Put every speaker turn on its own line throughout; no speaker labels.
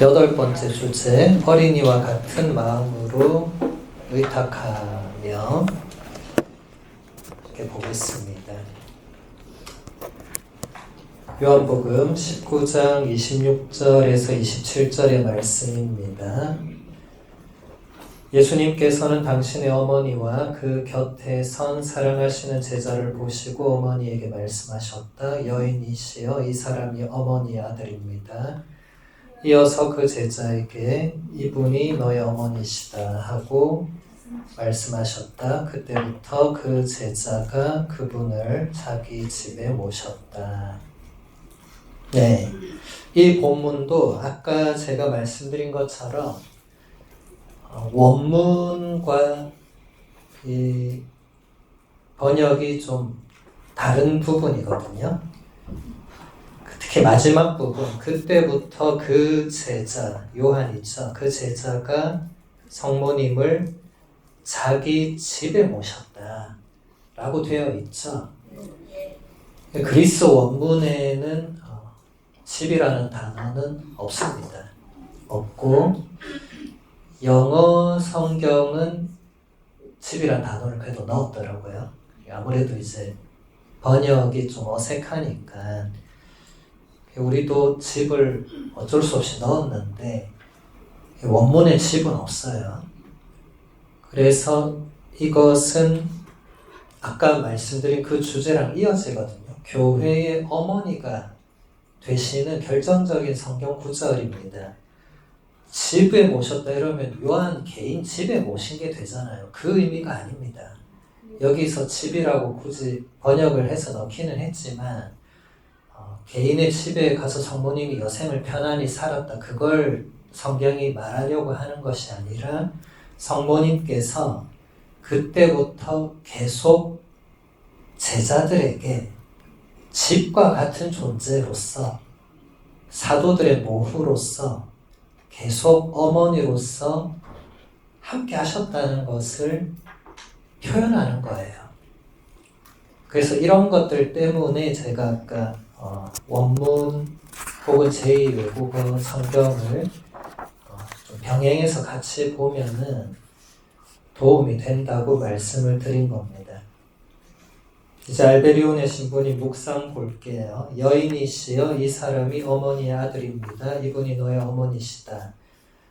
여덟 번째 주제, 어린이와 같은 마음으로 의탁하며 이렇게 보겠습니다. 요한복음 19장 26절에서 27절의 말씀입니다. 예수님께서는 당신의 어머니와 그 곁에 선 사랑하시는 제자를 보시고 어머니에게 말씀하셨다. 여인이시여, 이 사람이 어머니의 아들입니다. 이어서 그 제자에게 이분이 너의 어머니시다 하고 말씀하셨다. 그때부터 그 제자가 그분을 자기 집에 모셨다. 네, 이 본문도 아까 제가 말씀드린 것처럼 원문과 이 번역이 좀 다른 부분이거든요. 특히 마지막 부분, 그때부터 그 제자, 요한이죠. 그 제자가 성모님을 자기 집에 모셨다 라고 되어 있죠. 그리스 원문에는 집이라는 단어는 없습니다. 없고 영어 성경은 집이라는 단어를 그래도 넣었더라고요. 아무래도 이제 번역이 좀 어색하니까 우리도 집을 어쩔 수 없이 넣었는데 원문에 집은 없어요. 그래서 이것은 아까 말씀드린 그 주제랑 이어지거든요. 교회의 어머니가 되시는 결정적인 성경 구절입니다. 집에 모셨다 이러면 요한 개인 집에 모신 게 되잖아요. 그 의미가 아닙니다. 여기서 집이라고 굳이 번역을 해서 넣기는 했지만 개인의 집에 가서 성모님이 여생을 편안히 살았다, 그걸 성경이 말하려고 하는 것이 아니라 성모님께서 그때부터 계속 제자들에게 집과 같은 존재로서 사도들의 모후로서 계속 어머니로서 함께 하셨다는 것을 표현하는 거예요. 그래서 이런 것들 때문에 제가 아까 원문 혹은 제2외국어 성경을 좀 병행해서 같이 보면은 도움이 된다고 말씀을 드린 겁니다. 이제 알베리온의 신부님 묵상 볼게요. 여인이시여, 이 사람이 어머니의 아들입니다. 이분이 너의 어머니시다.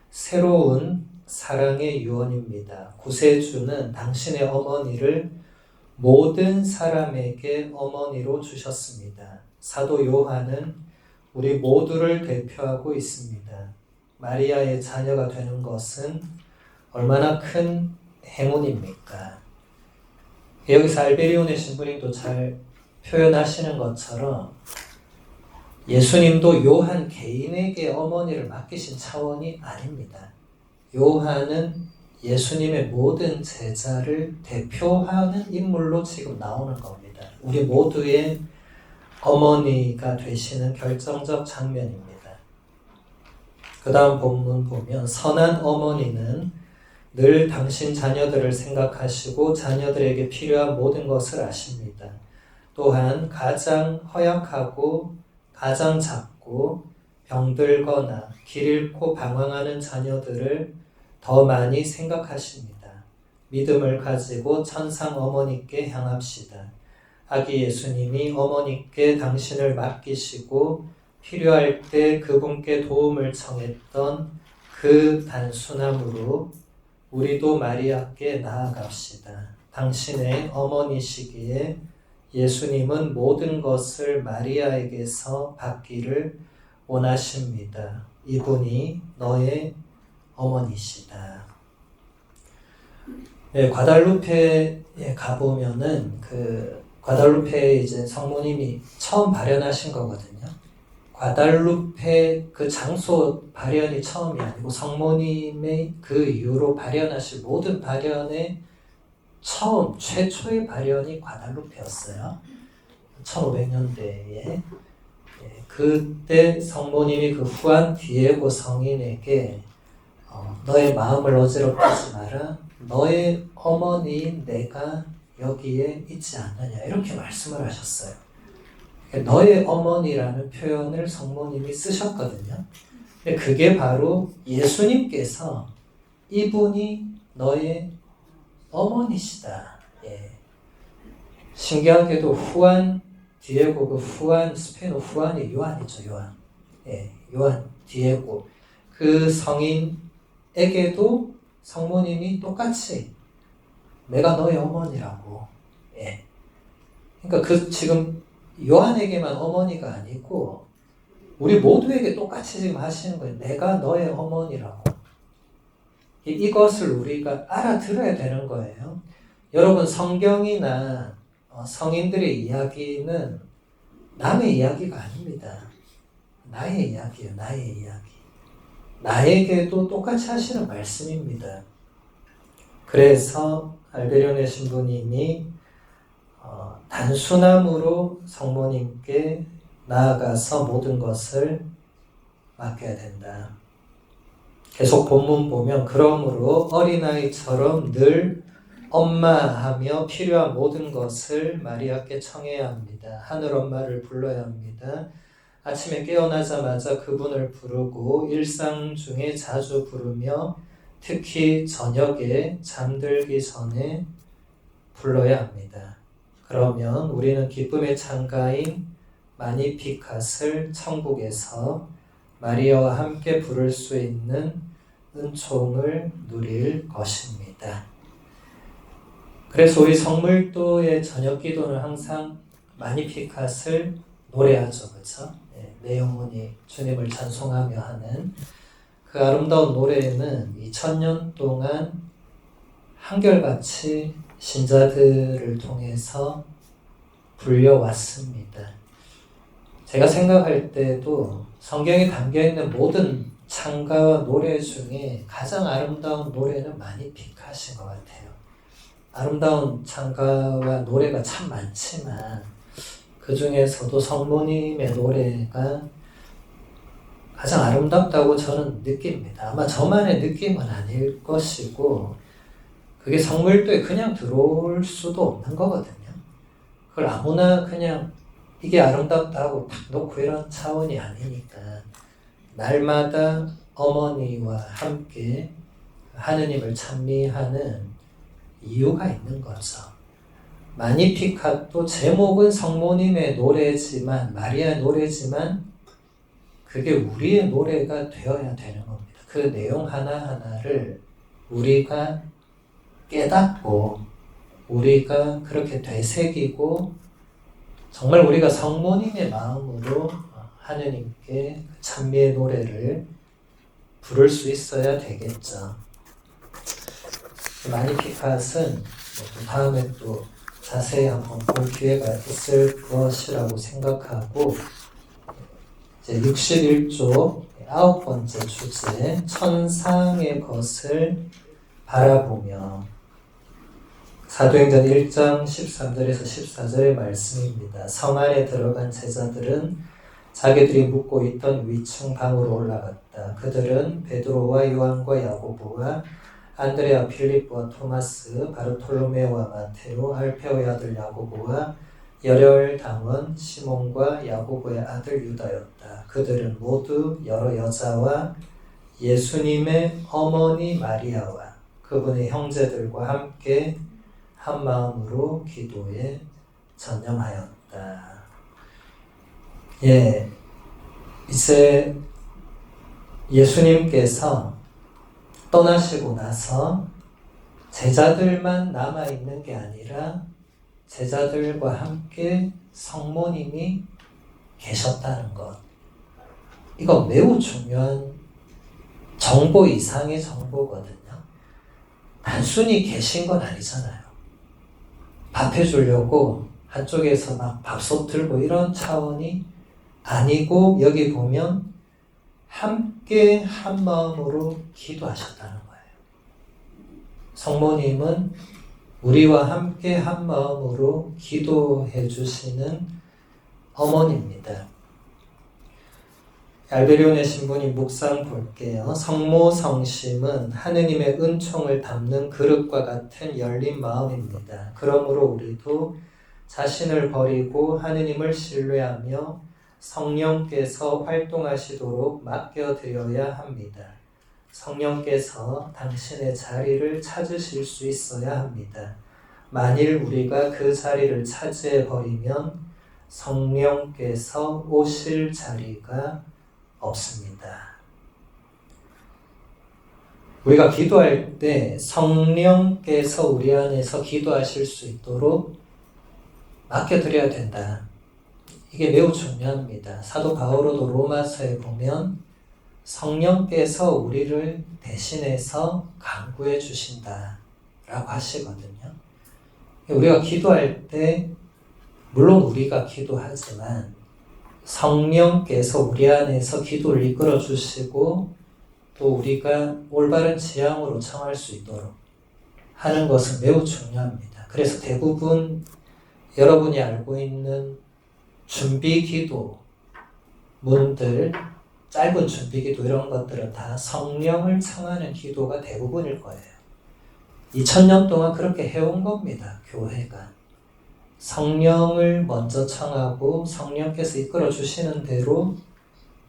새로운 사랑의 유언입니다. 구세주는 당신의 어머니를 모든 사람에게 어머니로 주셨습니다. 사도 요한은 우리 모두를 대표하고 있습니다. 마리아의 자녀가 되는 것은 얼마나 큰 행운입니까? 여기서 알베리온의 신부님도 잘 표현하시는 것처럼 예수님도 요한 개인에게 어머니를 맡기신 차원이 아닙니다. 요한은 예수님의 모든 제자를 대표하는 인물로 지금 나오는 겁니다. 우리 모두의 어머니가 되시는 결정적 장면입니다. 그 다음 본문 보면 선한 어머니는 늘 당신 자녀들을 생각하시고 자녀들에게 필요한 모든 것을 아십니다. 또한 가장 허약하고 가장 작고 병들거나 길 잃고 방황하는 자녀들을 더 많이 생각하십니다. 믿음을 가지고 천상 어머니께 향합시다. 아기 예수님이 어머니께 당신을 맡기시고 필요할 때 그분께 도움을 청했던 그 단순함으로 우리도 마리아께 나아갑시다. 당신의 어머니시기에 예수님은 모든 것을 마리아에게서 받기를 원하십니다. 이분이 너의 어머니시다. 네, 과달루페에 가보면은 과달루페에 이제 성모님이 처음 발현하신 거거든요. 과달루페 그 장소 발현이 처음이 아니고 성모님의 그 이후로 발현하신 모든 발현의 최초의 발현이 과달루페였어요. 1500년대에. 그때 성모님이 그 후안 디에고 성인에게 너의 마음을 어지럽게 하지 마라. 너의 어머니인 내가 여기에 있지 않느냐, 이렇게 말씀을 하셨어요. 너의 어머니라는 표현을 성모님이 쓰셨거든요. 근데 그게 바로 예수님께서 이분이 너의 어머니시다. 예. 신기하게도 후안 디에고, 그 후안, 스페인어 후안이 요한이죠, 요한. 예, 요한 디에고. 그 성인에게도 성모님이 똑같이 내가 너의 어머니라고. 예. 그러니까 그 지금 요한에게만 어머니가 아니고 우리 모두에게 똑같이 지금 하시는 거예요. 내가 너의 어머니라고. 이것을 우리가 알아들어야 되는 거예요. 여러분, 성경이나 성인들의 이야기는 남의 이야기가 아닙니다. 나의 이야기예요. 나의 이야기. 나에게도 똑같이 하시는 말씀입니다. 그래서 알베리온의 신부님이 단순함으로 성모님께 나아가서 모든 것을 맡겨야 된다. 계속 본문 보면 그러므로 어린아이처럼 늘 엄마하며 필요한 모든 것을 마리아께 청해야 합니다. 하늘 엄마를 불러야 합니다. 아침에 깨어나자마자 그분을 부르고 일상 중에 자주 부르며 특히 저녁에 잠들기 전에 불러야 합니다. 그러면 우리는 기쁨의 창가인 마니피캇을 천국에서 마리아와 함께 부를 수 있는 은총을 누릴 것입니다. 그래서 우리 성물도의 저녁 기도는 항상 마니피캇을 노래하죠. 그렇죠? 네, 내 영혼이 주님을 찬송하며 하는 그 아름다운 노래는 2000년 동안 한결같이 신자들을 통해서 불려왔습니다. 제가 생각할 때도 성경에 담겨있는 모든 찬가와 노래 중에 가장 아름다운 노래는 마니피캇인 것 같아요. 아름다운 찬가와 노래가 참 많지만 그 중에서도 성모님의 노래가 가장 아름답다고 저는 느낍니다. 아마 저만의 느낌은 아닐 것이고 그게 성물도에 그냥 들어올 수도 없는 거거든요. 그걸 아무나 그냥 이게 아름답다고 탁 놓고 이런 차원이 아니니까 날마다 어머니와 함께 하느님을 찬미하는 이유가 있는 거죠. 마니피캇도 제목은 성모님의 노래지만 마리아의 노래지만 그게 우리의 노래가 되어야 되는 겁니다. 그 내용 하나하나를 우리가 깨닫고 우리가 그렇게 되새기고 정말 우리가 성모님의 마음으로 하느님께 찬미의 노래를 부를 수 있어야 되겠죠. 마니피캇은 다음에 또 자세히 한번 볼 기회가 있을 것이라고 생각하고 이제 61조 9번째 주제 천상의 것을 바라보며 사도행전 1장 13절에서 14절의 말씀입니다. 성 안에 들어간 제자들은 자기들이 묵고 있던 위층 방으로 올라갔다. 그들은 베드로와 요한과 야고보와 안드레와 필립과 토마스, 바르톨로메와 마테오, 알페오의 아들 야고보와 열혈당원 시몬과 야고보의 아들 유다였다. 그들은 모두 여러 여자와 예수님의 어머니 마리아와 그분의 형제들과 함께 한 마음으로 기도에 전념하였다. 예, 이제 예수님께서 떠나시고 나서 제자들만 남아있는 게 아니라 제자들과 함께 성모님이 계셨다는 것. 이거 매우 중요한 정보 이상의 정보거든요. 단순히 계신 건 아니잖아요. 밥 해주려고 한쪽에서 막 밥솥 들고 이런 차원이 아니고 여기 보면 함께 한 마음으로 기도하셨다는 거예요. 성모님은 우리와 함께 한 마음으로 기도해 주시는 어머니입니다. 알베리온의 신부님 묵상 볼게요. 성모 성심은 하느님의 은총을 담는 그릇과 같은 열린 마음입니다. 그러므로 우리도 자신을 버리고 하느님을 신뢰하며 성령께서 활동하시도록 맡겨드려야 합니다. 성령께서 당신의 자리를 찾으실 수 있어야 합니다. 만일 우리가 그 자리를 차지해버리면 성령께서 오실 자리가 없습니다. 우리가 기도할 때 성령께서 우리 안에서 기도하실 수 있도록 맡겨드려야 된다. 이게 매우 중요합니다. 사도 바오로도 로마서에 보면 성령께서 우리를 대신해서 간구해 주신다 라고 하시거든요. 우리가 기도할 때 물론 우리가 기도하지만 성령께서 우리 안에서 기도를 이끌어 주시고 또 우리가 올바른 지향으로 청할 수 있도록 하는 것은 매우 중요합니다. 그래서 대부분 여러분이 알고 있는 준비 기도문들, 짧은 준비 기도 이런 것들은 다 성령을 청하는 기도가 대부분일 거예요. 2000년 동안 그렇게 해온 겁니다. 교회가. 성령을 먼저 청하고 성령께서 이끌어 주시는 대로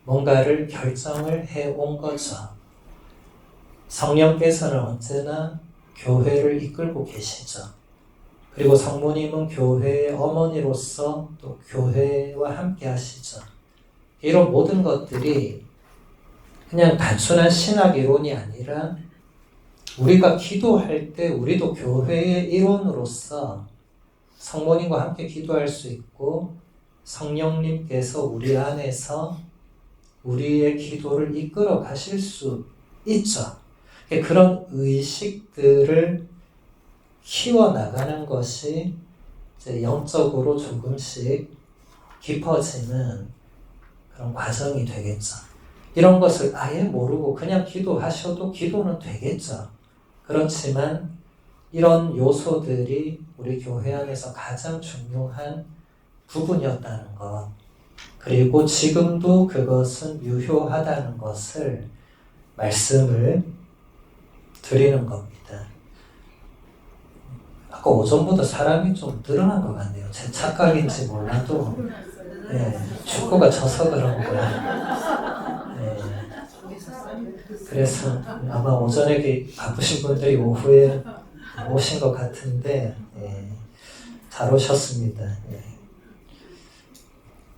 뭔가를 결정을 해온 거죠. 성령께서는 언제나 교회를 이끌고 계시죠. 그리고 성모님은 교회의 어머니로서 또 교회와 함께 하시죠. 이런 모든 것들이 그냥 단순한 신학 이론이 아니라 우리가 기도할 때 우리도 교회의 일원으로서 성모님과 함께 기도할 수 있고 성령님께서 우리 안에서 우리의 기도를 이끌어 가실 수 있죠. 그런 의식들을 키워나가는 것이 이제 영적으로 조금씩 깊어지는 그런 과정이 되겠죠. 이런 것을 아예 모르고 그냥 기도하셔도 기도는 되겠죠. 그렇지만 이런 요소들이 우리 교회 안에서 가장 중요한 부분이었다는 것, 그리고 지금도 그것은 유효하다는 것을 말씀을 드리는 겁니다. 아까 오전보다 사람이 좀 늘어난 것 같네요. 제 착각인지 몰라도 축구가 져서 그런 거예요. 그래서 아마 오전에 바쁘신 분들이 오후에 오신 것 같은데 잘 오셨습니다.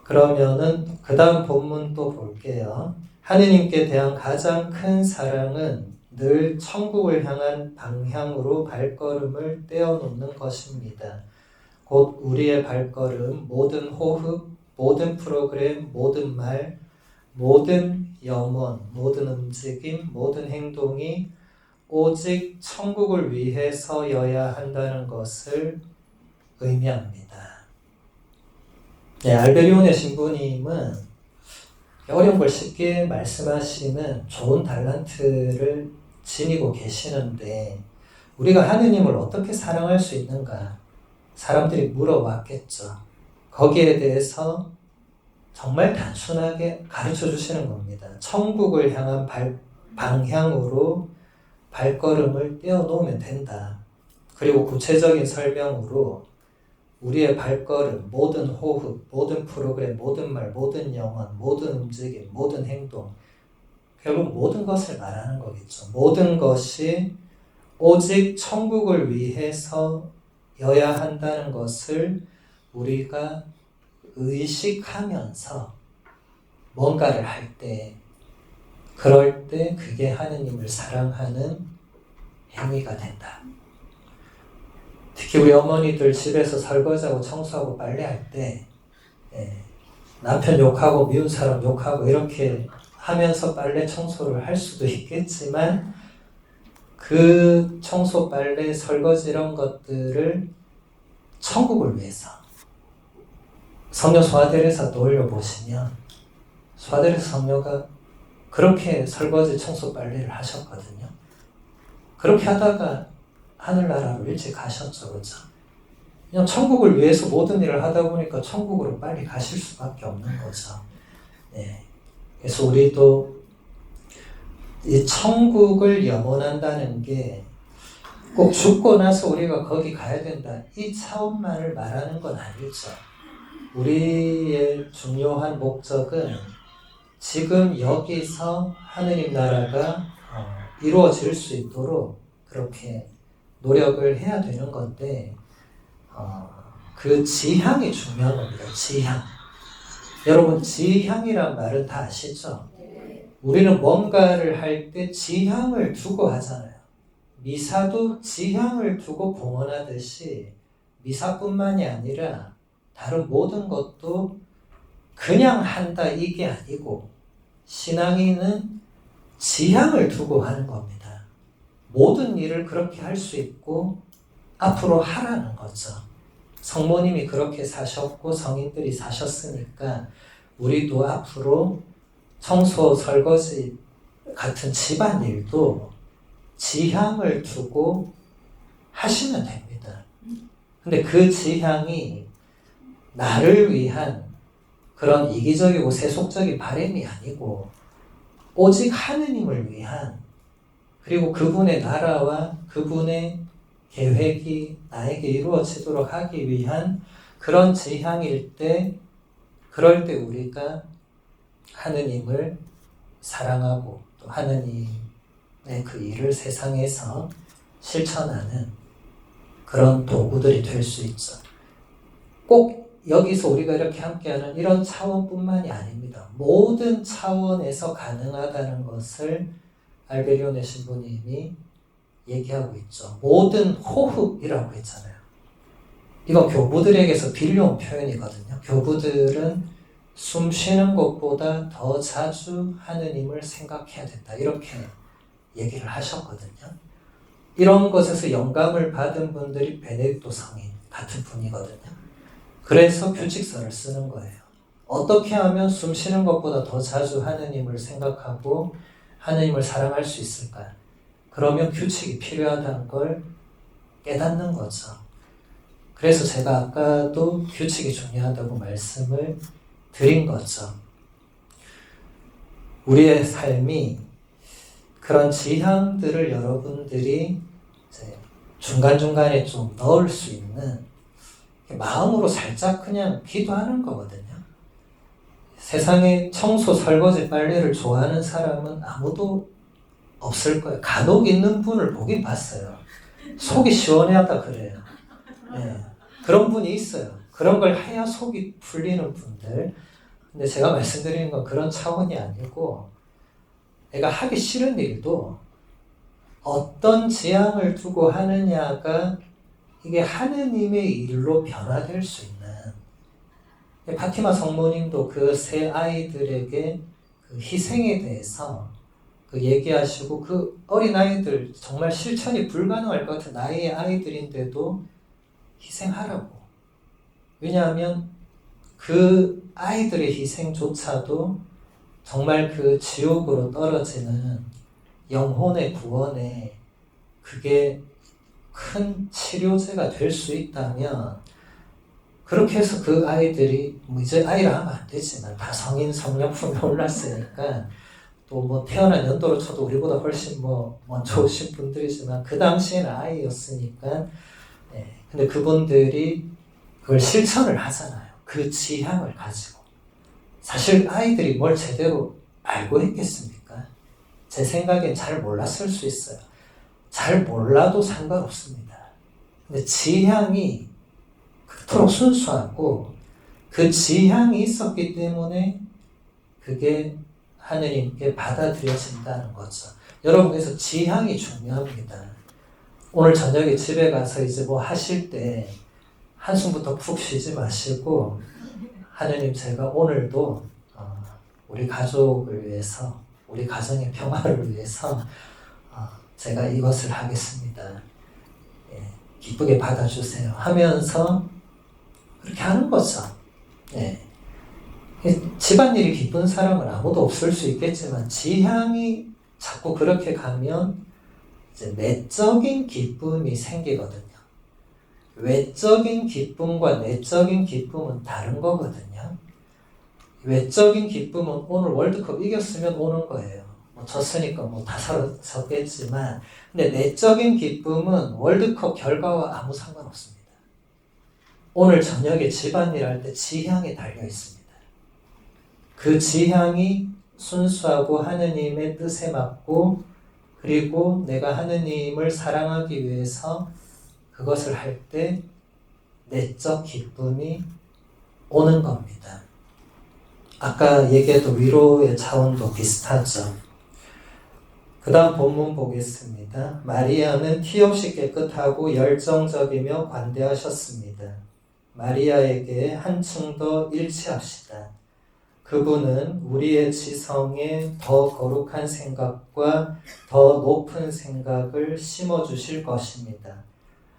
그러면은 그 다음 본문 또 볼게요. 하느님께 대한 가장 큰 사랑은 늘 천국을 향한 방향으로 발걸음을 떼어놓는 것입니다. 곧 우리의 발걸음, 모든 호흡, 모든 프로그램, 모든 말, 모든 염원, 모든 움직임, 모든 행동이 오직 천국을 위해서여야 한다는 것을 의미합니다. 알베리온의 신부님은 어려운 걸 쉽게 말씀하시는 좋은 달란트를 지니고 계시는데 우리가 하느님을 어떻게 사랑할 수 있는가? 사람들이 물어봤겠죠. 거기에 대해서 정말 단순하게 가르쳐 주시는 겁니다. 천국을 향한 방향으로 발걸음을 떼어놓으면 된다. 그리고 구체적인 설명으로 우리의 발걸음, 모든 호흡, 모든 프로그램, 모든 말, 모든 영혼, 모든 움직임, 모든 행동, 결국 모든 것을 말하는 거겠죠. 모든 것이 오직 천국을 위해서여야 한다는 것을 우리가 의식하면서 뭔가를 할 때, 그럴 때 그게 하느님을 사랑하는 행위가 된다. 특히 우리 어머니들 집에서 설거지하고 청소하고 빨래할 때 남편 욕하고 미운 사람 욕하고 이렇게 하면서 빨래 청소를 할 수도 있겠지만 그 청소, 빨래, 설거지 이런 것들을 천국을 위해서 성녀 소아데레사 떠올려 보시면 소아데레사 성녀가 그렇게 설거지, 청소, 빨래를 하셨거든요. 그렇게 하다가 하늘나라로 일찍 가셨죠. 그렇죠? 그냥 천국을 위해서 모든 일을 하다 보니까 천국으로 빨리 가실 수밖에 없는 거죠. 그래서 우리도 이 천국을 염원한다는 게 꼭 죽고 나서 우리가 거기 가야 된다, 이 차원만을 말하는 건 아니죠. 우리의 중요한 목적은 지금 여기서 하느님 나라가 이루어질 수 있도록 그렇게 노력을 해야 되는 건데 그 지향이 중요한 겁니다. 지향. 여러분 지향이란 말은 다 아시죠? 우리는 뭔가를 할 때 지향을 두고 하잖아요. 미사도 지향을 두고 봉헌하듯이 미사뿐만이 아니라 다른 모든 것도 그냥 한다 이게 아니고 신앙인은 지향을 두고 하는 겁니다. 모든 일을 그렇게 할 수 있고 앞으로 하라는 거죠. 성모님이 그렇게 사셨고 성인들이 사셨으니까 우리도 앞으로 청소, 설거지 같은 집안일도 지향을 두고 하시면 됩니다. 근데 그 지향이 나를 위한 그런 이기적이고 세속적인 바람이 아니고 오직 하느님을 위한 그리고 그분의 나라와 그분의 계획이 나에게 이루어지도록 하기 위한 그런 지향일 때 그럴 때 우리가 하느님을 사랑하고 또 하느님의 그 일을 세상에서 실천하는 그런 도구들이 될 수 있죠. 꼭 여기서 우리가 이렇게 함께하는 이런 차원뿐만이 아닙니다. 모든 차원에서 가능하다는 것을 알베리온의 신부님이 얘기하고 있죠. 모든 호흡이라고 했잖아요. 이건 교부들에게서 빌려온 표현이거든요. 교부들은 숨 쉬는 것보다 더 자주 하느님을 생각해야 된다. 이렇게 얘기를 하셨거든요. 이런 것에서 영감을 받은 분들이 베네딕토 성인 같은 분이거든요. 그래서 규칙서를 쓰는 거예요. 어떻게 하면 숨 쉬는 것보다 더 자주 하느님을 생각하고 하느님을 사랑할 수 있을까? 그러면 규칙이 필요하다는 걸 깨닫는 거죠. 그래서 제가 아까도 규칙이 중요하다고 말씀을 드린 거죠. 우리의 삶이 그런 지향들을 여러분들이 이제 중간중간에 좀 넣을 수 있는 마음으로 살짝 그냥 기도하는 거거든요. 세상에 청소, 설거지, 빨래를 좋아하는 사람은 아무도 없을 거예요. 간혹 있는 분을 보긴 봤어요. 속이 시원하다 그래요. 네. 그런 분이 있어요. 그런 걸 해야 속이 풀리는 분들. 근데 제가 말씀드리는 건 그런 차원이 아니고 내가 하기 싫은 일도 어떤 지향을 두고 하느냐가 이게 하느님의 일로 변화될 수 있는 파티마 성모님도 그 세 아이들에게 그 희생에 대해서 그 얘기하시고 그 어린아이들 정말 실천이 불가능할 것 같은 나이의 아이들인데도 희생하라고. 왜냐하면 그 아이들의 희생조차도 정말 그 지옥으로 떨어지는 영혼의 구원에 그게 큰 치료제가 될 수 있다면 그렇게 해서 그 아이들이 뭐 이제 아이라 하면 안 되지만 다 성인 성령품에 올랐으니까 또 뭐 태어난 연도로 쳐도 우리보다 훨씬 뭐 먼저 오신 분들이지만 그 당시에는 아이였으니까 근데 그분들이 그걸 실천을 하잖아요. 그 지향을 가지고. 사실 아이들이 뭘 제대로 알고 있겠습니까? 제 생각엔 잘 몰랐을 수 있어요. 잘 몰라도 상관없습니다. 근데 지향이 그토록 순수하고 그 지향이 있었기 때문에 그게 하느님께 받아들여진다는 거죠. 여러분, 그래서 지향이 중요합니다. 오늘 저녁에 집에 가서 이제 뭐 하실 때 한숨부터 푹 쉬지 마시고 하느님, 제가 오늘도 우리 가족을 위해서, 우리 가정의 평화를 위해서 제가 이것을 하겠습니다. 기쁘게 받아주세요 하면서 그렇게 하는 거죠. 집안일이 기쁜 사람은 아무도 없을 수 있겠지만 지향이 자꾸 그렇게 가면 이제 내적인 기쁨이 생기거든요. 외적인 기쁨과 내적인 기쁨은 다른 거거든요. 외적인 기쁨은 오늘 월드컵 이겼으면 오는 거예요. 뭐 졌으니까 뭐 다 사라졌겠지만, 근데 내적인 기쁨은 월드컵 결과와 아무 상관없습니다. 오늘 저녁에 집안일 할 때 지향이 달려 있습니다. 그 지향이 순수하고 하느님의 뜻에 맞고 그리고 내가 하느님을 사랑하기 위해서 그것을 할 때 내적 기쁨이 오는 겁니다. 아까 얘기했던 위로의 차원도 비슷하죠. 그 다음 본문 보겠습니다. 마리아는 티 없이 깨끗하고 열정적이며 관대하셨습니다. 마리아에게 한층 더 일치합시다. 그분은 우리의 지성에 더 거룩한 생각과 더 높은 생각을 심어주실 것입니다.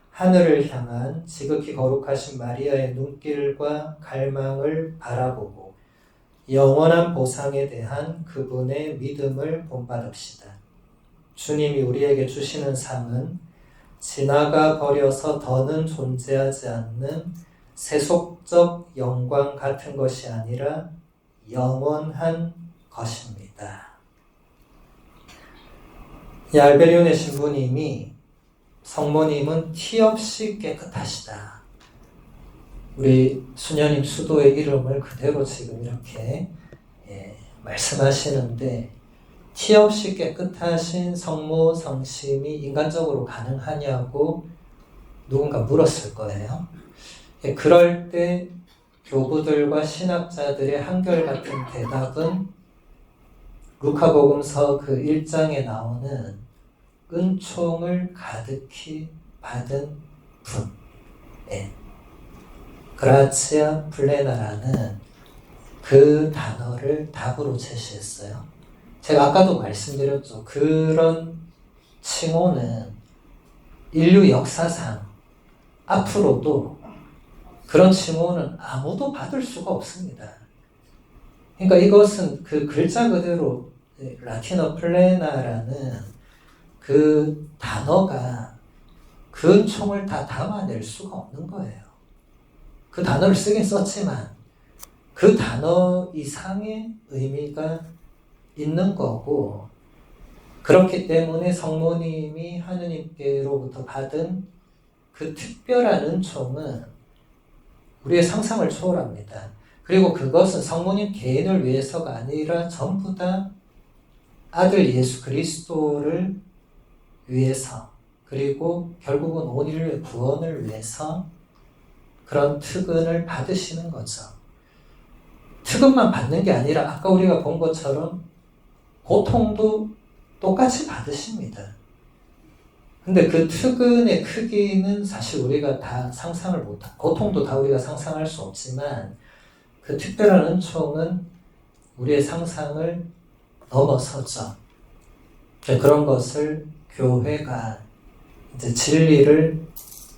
하늘을 향한 지극히 거룩하신 마리아의 눈길과 갈망을 바라보고 영원한 보상에 대한 그분의 믿음을 본받읍시다. 주님이 우리에게 주시는 상은 지나가 버려서 더는 존재하지 않는 세속적 영광 같은 것이 아니라 영원한 것입니다. 이 알베리온의 신부님이 성모님은 티 없이 깨끗하시다. 우리 수녀님 수도의 이름을 그대로 지금 이렇게 말씀하시는데 티 없이 깨끗하신 성모 성심이 인간적으로 가능하냐고 누군가 물었을 거예요. 그럴 때 교부들과 신학자들의 한결같은 대답은 루카복음서 그 1장에 나오는 은총을 가득히 받은 분, 그라치아 플레나라는 그 단어를 답으로 제시했어요. 제가 아까도 말씀드렸죠. 그런 칭호는 인류 역사상 앞으로도 그런 칭호는 아무도 받을 수가 없습니다. 그러니까 이것은 그 글자 그대로 라틴어 플레나라는 그 단어가 그 은총을 다 담아낼 수가 없는 거예요. 그 단어를 쓰긴 썼지만 그 단어 이상의 의미가 있는 거고 그렇기 때문에 성모님이 하느님께로부터 받은 그 특별한 은총은 우리의 상상을 초월합니다. 그리고 그것은 성모님 개인을 위해서가 아니라 전부 다 아들 예수 그리스도를 위해서 그리고 결국은 온 인류의 구원을 위해서 그런 특은을 받으시는 거죠. 특은만 받는 게 아니라 아까 우리가 본 것처럼 고통도 똑같이 받으십니다. 근데 그 특은의 크기는 사실 우리가 다 상상을 못하고 고통도 다 우리가 상상할 수 없지만 그 특별한 은총은 우리의 상상을 넘어서죠. 그런 것을 교회가 이제 진리를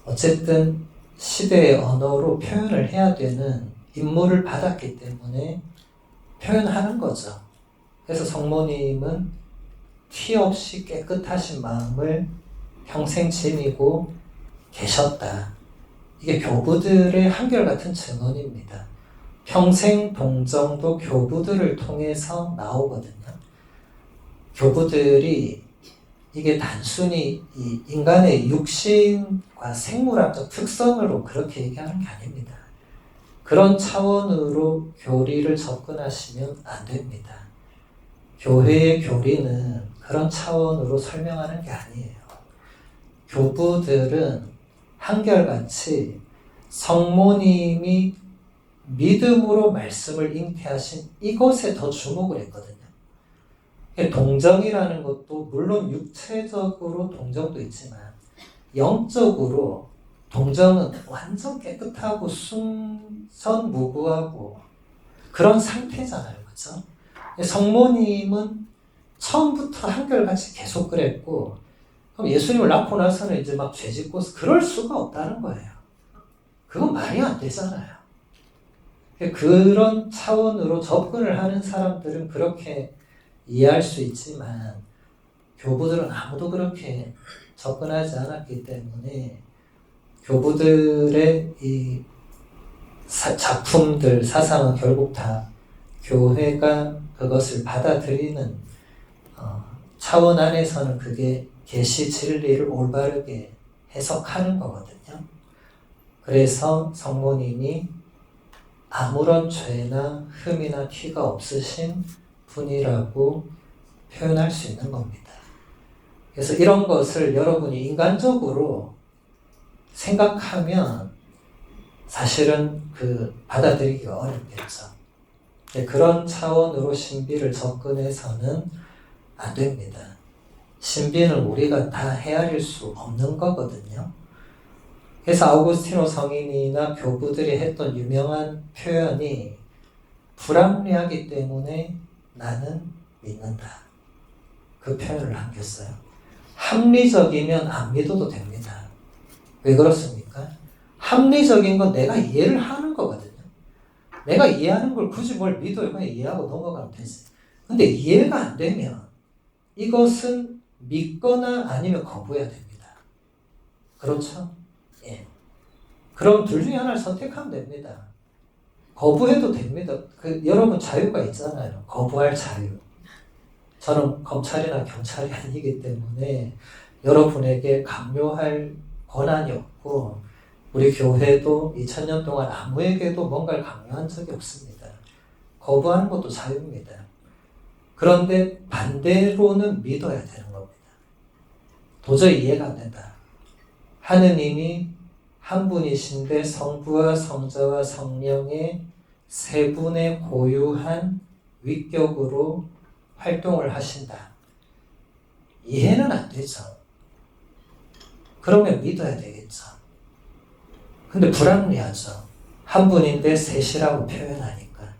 어쨌든 시대의 언어로 표현을 해야 되는 임무를 받았기 때문에 표현하는 거죠. 그래서 성모님은 티 없이 깨끗하신 마음을 평생 지니고 계셨다. 이게 교부들의 한결같은 증언입니다. 평생 동정도 교부들을 통해서 나오거든요. 교부들이 이게 단순히 이 인간의 육신과 생물학적 특성으로 그렇게 얘기하는 게 아닙니다. 그런 차원으로 교리를 접근하시면 안 됩니다. 교회의 교리는 그런 차원으로 설명하는 게 아니에요. 교부들은 한결같이 성모님이 믿음으로 말씀을 잉태하신 이것에 더 주목을 했거든요. 동정이라는 것도 물론 육체적으로 동정도 있지만 영적으로 동정은 완전 깨끗하고 순선무구하고 그런 상태잖아요. 그렇죠? 성모님은 처음부터 한결같이 계속 그랬고 그럼 예수님을 낳고 나서는 이제 막 죄짓고 그럴 수가 없다는 거예요. 그건 말이 안 되잖아요. 그런 차원으로 접근을 하는 사람들은 그렇게 이해할 수 있지만 교부들은 아무도 그렇게 접근하지 않았기 때문에 교부들의 이 작품들, 사상은 결국 다 교회가 그것을 받아들이는 차원 안에서는 그게 계시 진리를 올바르게 해석하는 거거든요. 그래서 성모님이 아무런 죄나 흠이나 티가 없으신 분이라고 표현할 수 있는 겁니다. 그래서 이런 것을 여러분이 인간적으로 생각하면 사실은 받아들이기가 어렵겠죠. 그런 차원으로 신비를 접근해서는 안 됩니다. 신비는 우리가 다 헤아릴 수 없는 거거든요. 그래서 아우구스티노 성인이나 교부들이 했던 유명한 표현이 불합리하기 때문에 나는 믿는다. 그 표현을 남겼어요. 합리적이면 안 믿어도 됩니다. 왜 그렇습니까? 합리적인 건 내가 이해를 하는 거거든요. 내가 이해하는 걸 굳이 뭘 믿어요. 그냥 이해하고 넘어가면 되지. 근데 이해가 안 되면 이것은 믿거나 아니면 거부해야 됩니다. 그렇죠? 예. 그럼 둘 중에 하나를 선택하면 됩니다. 거부해도 됩니다. 여러분 자유가 있잖아요. 거부할 자유. 저는 검찰이나 경찰이 아니기 때문에 여러분에게 강요할 권한이 없고 우리 교회도 2000년 동안 아무에게도 뭔가를 강요한 적이 없습니다. 거부하는 것도 자유입니다. 그런데 반대로는 믿어야 되는 겁니다. 도저히 이해가 안 된다. 하느님이 한 분이신데 성부와 성자와 성령의 세 분의 고유한 위격으로 활동을 하신다. 이해는 안 되죠. 그러면 믿어야 되겠죠. 근데 불합리하죠. 한 분인데 셋이라고 표현하니까,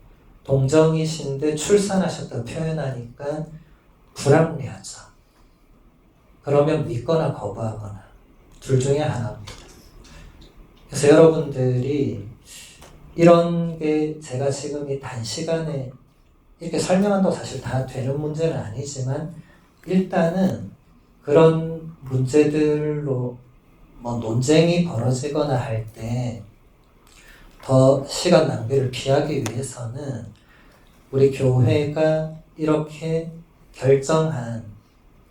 동정이신데 출산하셨다고 표현하니까 불합리하죠. 그러면 믿거나 거부하거나 둘 중에 하나입니다. 그래서 여러분들이 이런 게 제가 지금 이 단시간에 이렇게 설명한다고 사실 다 되는 문제는 아니지만 일단은 그런 문제들로 논쟁이 벌어지거나 할 때 더 시간 낭비를 피하기 위해서는 우리 교회가 이렇게 결정한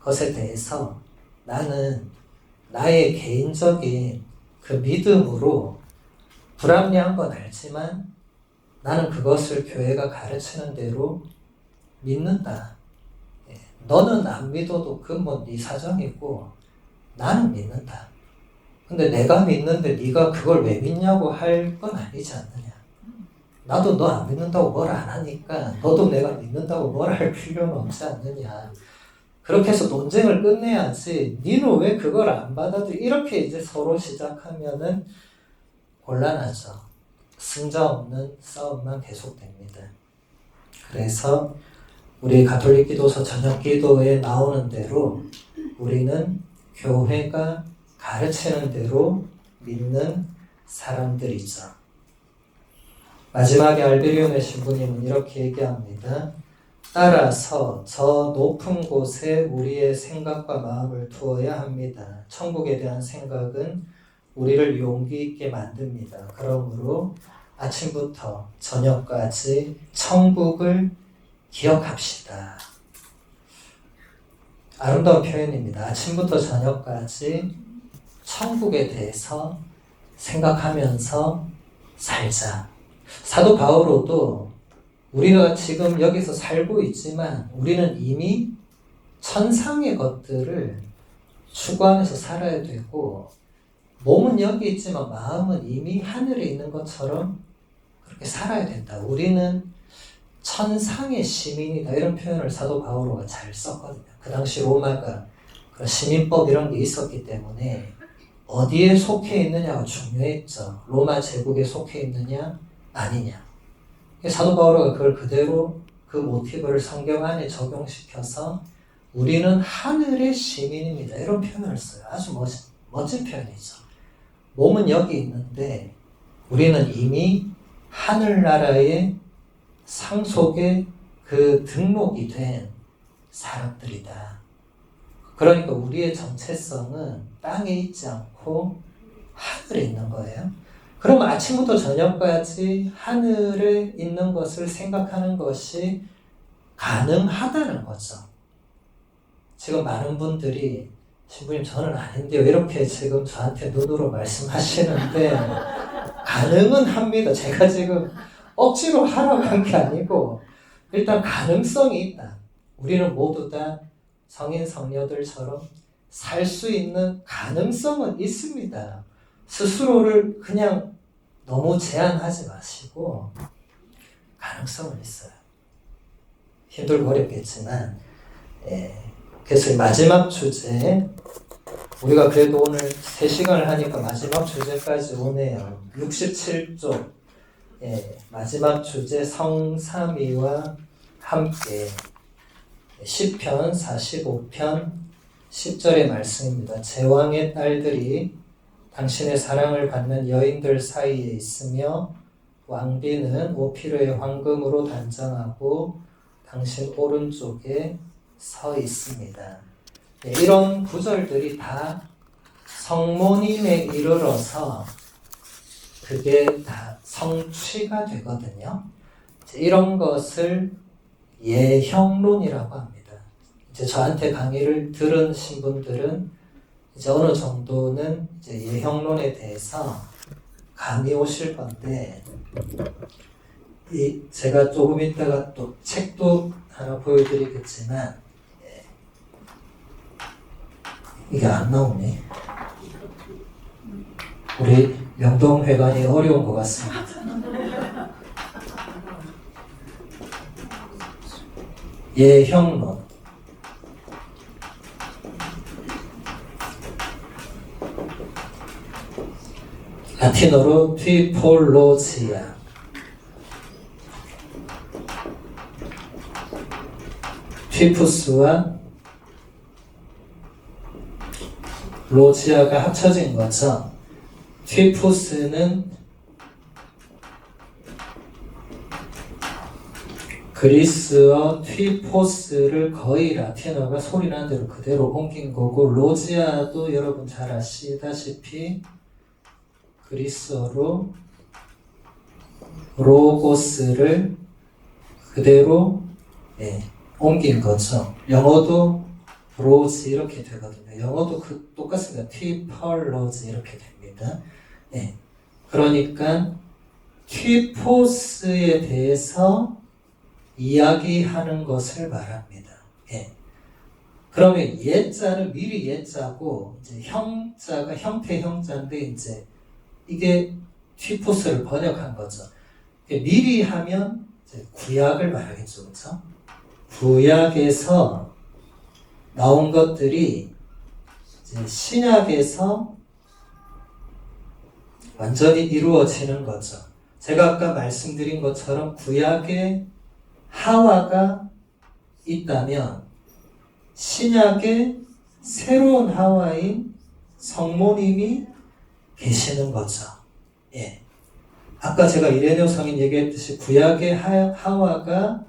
것에 대해서 나는 나의 개인적인 그 믿음으로 불합리한 건 알지만 나는 그것을 교회가 가르치는 대로 믿는다. 너는 안 믿어도 그건 네 사정이고 나는 믿는다. 근데 내가 믿는데 네가 그걸 왜 믿냐고 할 건 아니지 않느냐. 나도 너 안 믿는다고 뭘 안 하니까 너도 내가 믿는다고 뭘 할 필요는 없지 않느냐. 그렇게 해서 논쟁을 끝내야지. 니는 왜 그걸 안 받아들여? 이렇게 이제 서로 시작하면은 곤란하죠. 승자 없는 싸움만 계속됩니다. 그래서 우리 가톨릭 기도서 저녁 기도에 나오는 대로 우리는 교회가 가르치는 대로 믿는 사람들이죠. 마지막에 알베리온의 신부님은 이렇게 얘기합니다. 따라서 저 높은 곳에 우리의 생각과 마음을 두어야 합니다. 천국에 대한 생각은 우리를 용기 있게 만듭니다. 그러므로 아침부터 저녁까지 천국을 기억합시다. 아름다운 표현입니다. 아침부터 저녁까지 천국에 대해서 생각하면서 살자. 사도 바오로도 우리가 지금 여기서 살고 있지만 우리는 이미 천상의 것들을 추구하면서 살아야 되고 몸은 여기 있지만 마음은 이미 하늘에 있는 것처럼 그렇게 살아야 된다. 우리는 천상의 시민이다. 이런 표현을 사도 바오로가 잘 썼거든요. 그 당시 로마가 그런 시민법 이런 게 있었기 때문에 어디에 속해 있느냐가 중요했죠. 로마 제국에 속해 있느냐 아니냐. 사도 바오로가 그걸 그대로 그 모티브를 성경 안에 적용시켜서 우리는 하늘의 시민입니다. 이런 표현을 써요. 아주 멋진 표현이죠. 몸은 여기 있는데 우리는 이미 하늘나라의 상속의 그 등록이 된 사람들이다. 그러니까 우리의 정체성은 땅에 있지 않고 하늘에 있는 거예요. 그럼 아침부터 저녁까지 하늘에 있는 것을 생각하는 것이 가능하다는 거죠. 지금 많은 분들이 신부님 저는 아닌데요. 이렇게 지금 저한테 눈으로 말씀하시는데 가능은 합니다. 제가 지금 억지로 하라고 한 게 아니고 일단 가능성이 있다. 우리는 모두 다 성인 성녀들처럼 살 수 있는 가능성은 있습니다. 스스로를 그냥 너무 제한하지 마시고 가능성은 있어요. 힘들고 어렵겠지만 그래서 마지막 주제 우리가 그래도 오늘 3시간을 하니까 마지막 주제까지 오네요. 67쪽 마지막 주제 성삼위와 함께 시편 45편 10절의 말씀입니다. 제왕의 딸들이 당신의 사랑을 받는 여인들 사이에 있으며 왕비는 오피르의 황금으로 단장하고 당신 오른쪽에 서 있습니다. 이런 구절들이 다 성모님에 이르러서 그게 다 성취가 되거든요. 이런 것을 예형론이라고 합니다. 이제 저한테 강의를 들으신 분들은 이제 어느 정도는 이제 예형론에 대해서 감이 오실 건데, 제가 조금 있다가 또 책도 하나 보여드리겠지만, 이게 안 나오네. 우리 명동회관이 어려운 것 같습니다. 예형론. 라틴어로 티폴로지아. 티푸스와 로지아가 합쳐진 거죠. 티푸스는 그리스어 티포스를 거의 라틴어가 소리나는 대로 그대로 옮긴 거고, 로지아도 여러분 잘 아시다시피 그리스어로 로고스를 그대로 옮긴 거죠. 영어도 로즈 이렇게 되거든요. 영어도 똑같습니다. 티펄로즈 이렇게 됩니다. 그러니까 티포스에 대해서 이야기하는 것을 말합니다. 그러면 예자를 미리 예자고 이제 형자가 형태 형자인데 이제 이게 티포스를 번역한 거죠. 미리 하면 이제 구약을 말하겠죠, 그렇죠? 구약에서 나온 것들이 이제 신약에서 완전히 이루어지는 거죠. 제가 아까 말씀드린 것처럼 구약에 하와가 있다면 신약에 새로운 하와인 성모님이 계시는 거죠. 아까 제가 이레네오 성인 얘기했듯이 구약의 하와가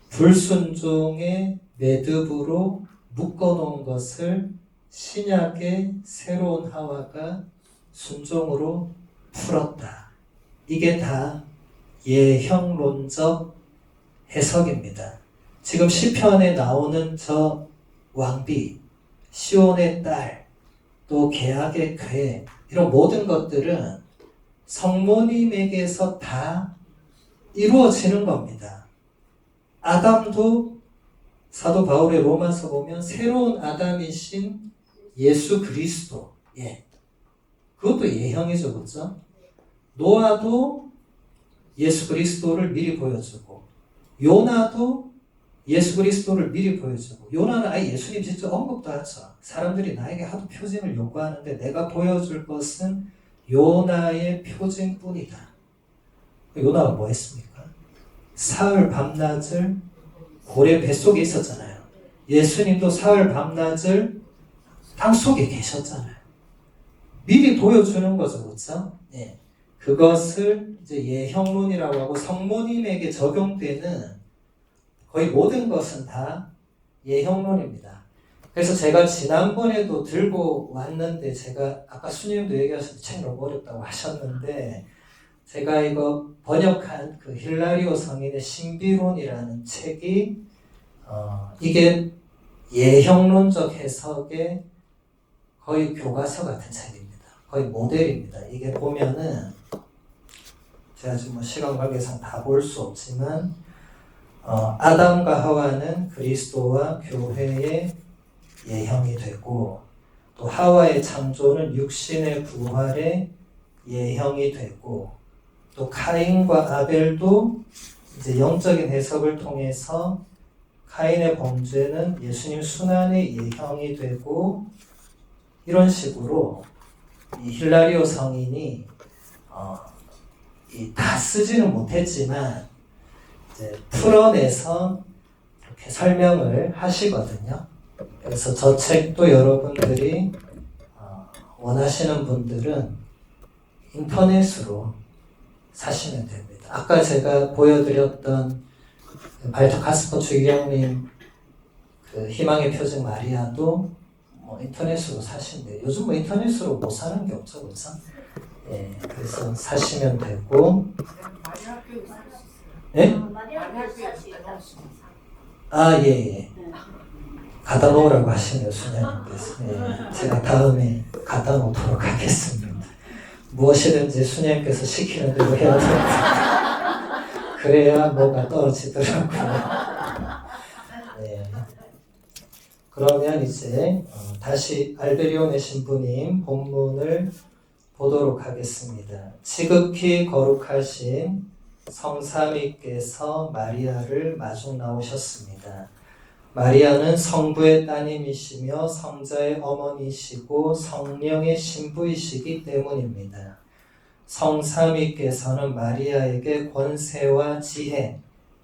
불순종의 매듭으로 묶어놓은 것을 신약의 새로운 하와가 순종으로 풀었다. 이게 다 예형론적 해석입니다. 지금 시편에 나오는 저 왕비, 시온의 딸, 또 계약의 궤, 이런 모든 것들은 성모님에게서 다 이루어지는 겁니다. 아담도 사도 바울의 로마서 보면 새로운 아담이신 예수 그리스도, 그것도 예형이죠, 그렇죠? 노아도 예수 그리스도를 미리 보여주고, 요나도 예수 그리스도를 미리 보여주고, 요나는 아예 예수님 직접 언급도 하죠. 사람들이 나에게 하도 표징을 요구하는데 내가 보여줄 것은 요나의 표징뿐이다. 요나가 뭐 했습니까? 사흘 밤낮을 고래 뱃속에 있었잖아요. 예수님도 사흘 밤낮을 땅속에 계셨잖아요. 미리 보여주는 거죠, 그렇죠? 그것을 이제 예형론이라고 하고, 성모님에게 적용되는 거의 모든 것은 다 예형론입니다. 그래서 제가 지난번에도 들고 왔는데, 제가 아까 수님도 얘기하셨는데 책 너무 어렵다고 하셨는데, 제가 이거 번역한 그 힐라리오 성인의 신비론이라는 책이 이게 예형론적 해석의 거의 교과서 같은 책입니다. 거의 모델입니다. 이게 보면은 제가 지금 시간 관계상 다 볼 수 없지만 아담과 하와는 그리스도와 교회의 예형이 되고 또 하와의 창조는 육신의 부활의 예형이 되고 또 카인과 아벨도 이제 영적인 해석을 통해서 카인의 범죄는 예수님 순환의 예형이 되고 이런 식으로 이 힐라리오 성인이 다 쓰지는 못했지만 이제 풀어내서 이렇게 설명을 하시거든요. 그래서 저 책도 여러분들이 원하시는 분들은 인터넷으로 사시면 됩니다. 아까 제가 보여드렸던 발터 카스퍼 주기경님 그 희망의 표적 마리아도 인터넷으로 사시면 돼요. 요즘 인터넷으로 못 사는 게 없죠, 그렇죠? 예, 그래서 사시면 되고. 예? 아, 예. 갖다 놓으라고 하시네요, 수녀님께서. 예, 제가 다음에 갖다 놓도록 하겠습니다. 무엇이든지 수녀님께서 시키는 대로 해야 됩니다. 그래야 뭐가 떨어지더라고요. 예. 그러면 이제 다시 알베리온의 신부님 본문을 보도록 하겠습니다. 지극히 거룩하신 성삼위께서 마리아를 마중 나오셨습니다. 마리아는 성부의 따님이시며 성자의 어머니시고 성령의 신부이시기 때문입니다. 성삼위께서는 마리아에게 권세와 지혜,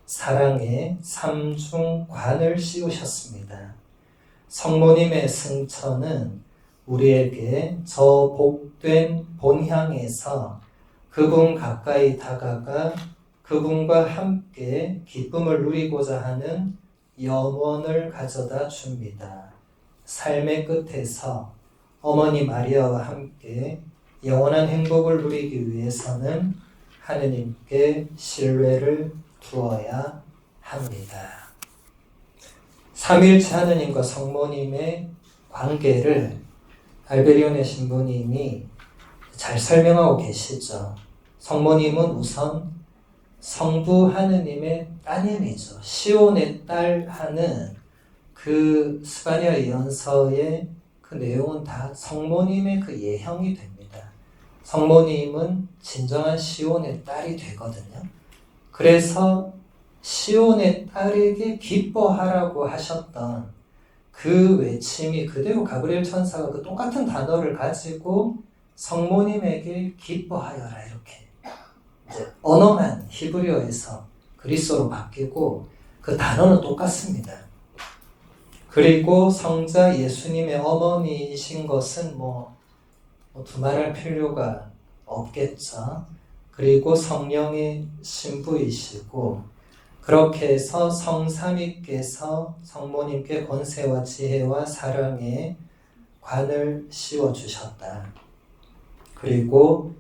사랑의 삼중관을 씌우셨습니다. 성모님의 승천은 우리에게 저 복된 본향에서 그분 가까이 다가가 그분과 함께 기쁨을 누리고자 하는 영원을 가져다 줍니다. 삶의 끝에서 어머니 마리아와 함께 영원한 행복을 누리기 위해서는 하느님께 신뢰를 두어야 합니다. 삼위일체 하느님과 성모님의 관계를 알베리온의 신부님이 잘 설명하고 계시죠. 성모님은 우선 성부 하느님의 따님이죠. 시온의 딸 하는 그 스바냐 예언서의 그 내용은 다 성모님의 그 예형이 됩니다. 성모님은 진정한 시온의 딸이 되거든요. 그래서 시온의 딸에게 기뻐하라고 하셨던 그 외침이 그대로 가브리엘 천사가 그 똑같은 단어를 가지고 성모님에게 기뻐하여라 이렇게 이제 언어만 히브리어에서 그리스어로 바뀌고 그 단어는 똑같습니다. 그리고 성자 예수님의 어머니이신 것은 두말할 필요가 없겠죠. 그리고 성령의 신부이시고 그렇게 해서 성삼위께서 성모님께 권세와 지혜와 사랑의 관을 씌워주셨다. 그리고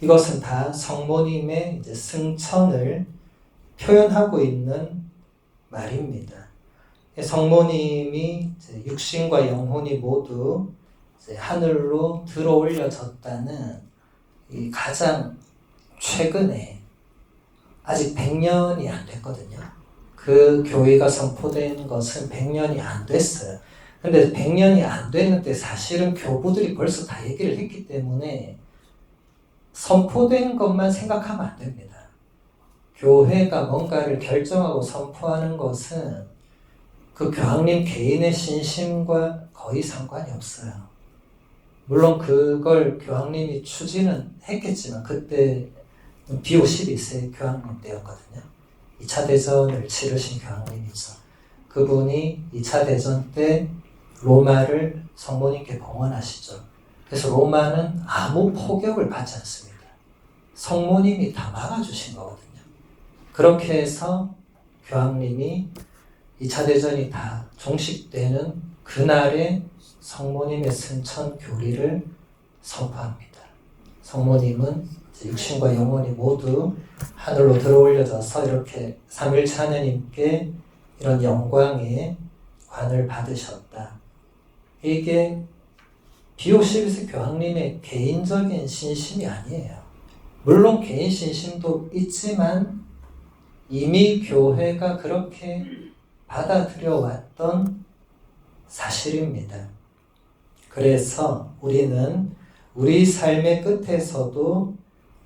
이것은 다 성모님의 이제 승천을 표현하고 있는 말입니다. 성모님이 이제 육신과 영혼이 모두 이제 하늘로 들어 올려졌다는 이 가장 최근에 아직 100년이 안 됐거든요. 그 교회가 선포된 것은 100년이 안 됐어요. 근데 100년이 안 되는데 사실은 교부들이 벌써 다 얘기를 했기 때문에 선포된 것만 생각하면 안 됩니다. 교회가 뭔가를 결정하고 선포하는 것은 그 교황님 개인의 신심과 거의 상관이 없어요. 물론 그걸 교황님이 추진은 했겠지만 그때 비오 12세 교황님 때였거든요. 2차 대전을 치르신 교황님이죠. 그분이 2차 대전 때 로마를 성모님께 봉헌하시죠. 그래서 로마는 아무 포격을 받지 않습니다. 성모님이 다 막아주신 거거든요. 그렇게 해서 교황님이 2차 대전이 다 종식되는 그날에 성모님의 승천 교리를 선포합니다. 성모님은 육신과 영혼이 모두 하늘로 들어올려져서 이렇게 삼위일체 하느님께 이런 영광의 관을 받으셨다. 이게 비오 12세 교황님의 개인적인 신심이 아니에요. 물론 개인 신심도 있지만 이미 교회가 그렇게 받아들여 왔던 사실입니다. 그래서 우리는 우리 삶의 끝에서도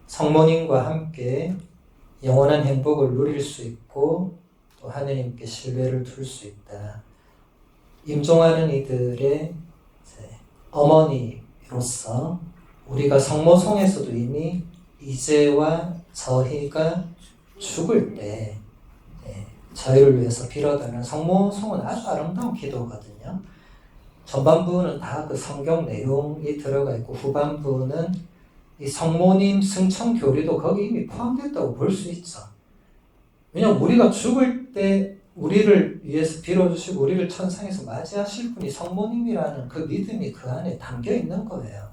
성모님과 함께 영원한 행복을 누릴 수 있고 또 하느님께 신뢰를 둘 수 있다. 임종하는 이들의 어머니로서 우리가 성모송에서도 이미 이제와 저희가 죽을 때 저희를 위해서 빌어달라는 성모송은 아주 아름다운 기도거든요. 전반부는 다 그 성경 내용이 들어가 있고 후반부는 이 성모님 승천 교리도 거기 이미 포함됐다고 볼 수 있죠. 왜냐하면 우리가 죽을 때 우리를 위해서 빌어주시고 우리를 천상에서 맞이하실 분이 성모님이라는 그 믿음이 그 안에 담겨 있는 거예요.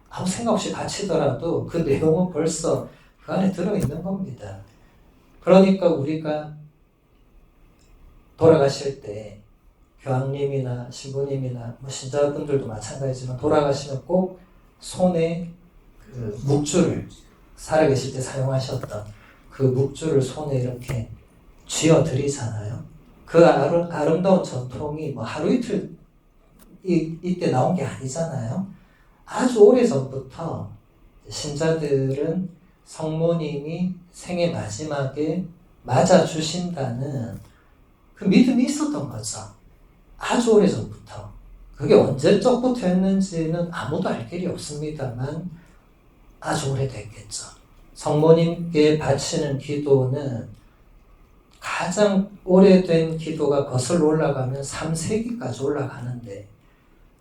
아무 생각 없이 바치더라도 그 내용은 벌써 그 안에 들어있는 겁니다. 그러니까 우리가 돌아가실 때 교황님이나 신부님이나 신자분들도 마찬가지지만 돌아가시면 꼭 손에 그 묵주를 살아계실 때 사용하셨던 그 묵주를 손에 이렇게 쥐어드리잖아요. 그 아름다운 전통이 뭐 하루 이틀 이때 나온 게 아니잖아요. 아주 오래전부터 신자들은 성모님이 생애 마지막에 맞아주신다는 그 믿음이 있었던 거죠. 아주 오래전부터. 그게 언제적부터 했는지는 아무도 알 길이 없습니다만 아주 오래됐겠죠. 성모님께 바치는 기도는 가장 오래된 기도가 거슬러 올라가면 3세기까지 올라가는데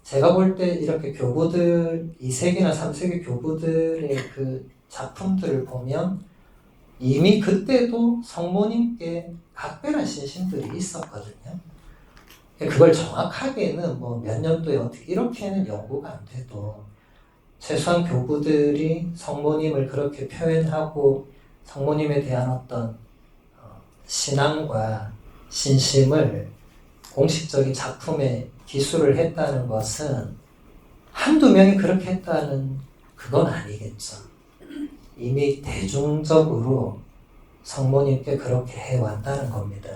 제가 볼 때 이렇게 교부들 2세기나 3세기 교부들의 그 작품들을 보면 이미 그때도 성모님께 각별한 신심들이 있었거든요. 그걸 정확하게는 뭐 몇 년도에 어떻게 이렇게는 연구가 안 돼도 최소한 교부들이 성모님을 그렇게 표현하고 성모님에 대한 어떤 신앙과 신심을 공식적인 작품에 기술을 했다는 것은 한두 명이 그렇게 했다는 그건 아니겠죠. 이미 대중적으로 성모님께 그렇게 해왔다는 겁니다.